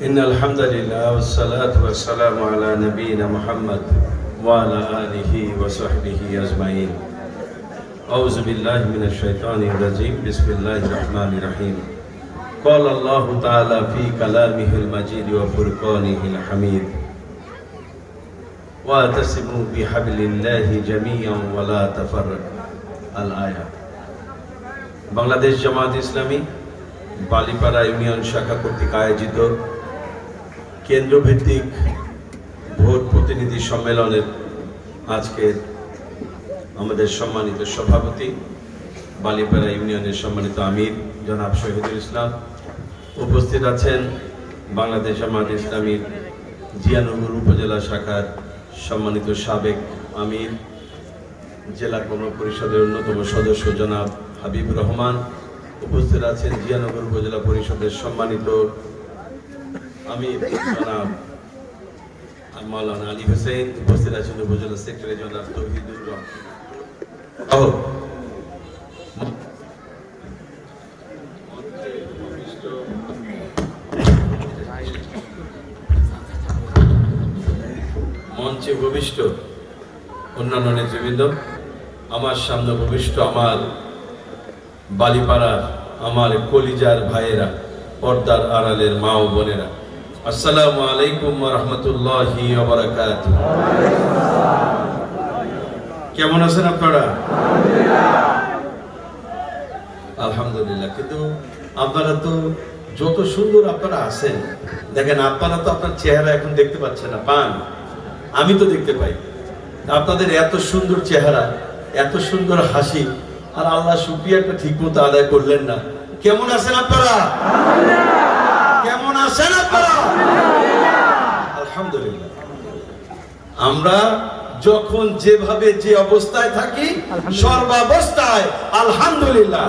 ইন্নাল হামদুলিল্লাহ ওয়াস সালাতু ওয়াস সালামু আলা নবিয়িনা মুহাম্মদ ওয়া আলা আলিহি ওয়া সাহবিহি আজমাইন। আউযু বিল্লাহি মিনাশ শাইতানির রাজীম। বিসমিল্লাহির রাহমানির রাহিম। قال الله تعالى في كلامه المجيد وفرقانه الحميد واعتصموا بحبل الله جميعا ولا تفرقوا الآية। বাংলাদেশ জামাত ইসলামী বালিপাড়া ইউনিয়ন শাখা কর্তৃক আয়োজিত কেন্দ্রভিত্তিক ভোট প্রতিনিধি সম্মেলনের আজকে আমাদের সম্মানিত সভাপতি, বালিপাড়া ইউনিয়নের সম্মানিত আমির জনাব শহীদুল ইসলাম, উপস্থিত আছেন বাংলাদেশ জামাত ইসলামীর জিয়ানগর উপজেলা শাখার সম্মানিত সাবেক আমির, জেলা কর্ম পরিষদের অন্যতম সদস্য জনাব হাবিবুর রহমান, উপস্থিত আছেন জিয়ানগর উপজেলা পরিষদের সম্মানিত আমির জনাব মাওলানা আলী হোসেন, উপস্থিত আছেন উপজেলা সেক্রেটারি জনাব তৌহিদুর রহমান। মঞ্চে উপবিষ্ট অন্যান্য নেতৃবৃন্দ, আমার সামনে উপবিষ্ট আমার বালিপাড়ার আমার কলিজার ভাইয়েরা, পর্দার আড়ালের মা ও বোনেরা, আসসালামু আলাইকুম ওয়া রাহমাতুল্লাহি ওয়া বারাকাতুহু। কেমন আছেন আপনারা? আলহামদুলিল্লাহ। কিন্তু আপনারা তো যত সুন্দর আপনারা আছেন, দেখেন আপনারা তো আপনার চেহারা এখন দেখতে পাচ্ছেন না, পান, আমি তো দেখতে পাই। আপনাদের এত সুন্দর চেহারা, এত সুন্দর হাসি, আর আল্লাহ শুকরিয়াটা ঠিক মতো আদায় করলেন না। কেমন আছেন আপনারা? কেমন আছেন আপনারা? আলহামদুলিল্লাহ। আমরা যখন যেভাবে যে অবস্থায় থাকি, সর্বাবস্থায় আলহামদুলিল্লাহ।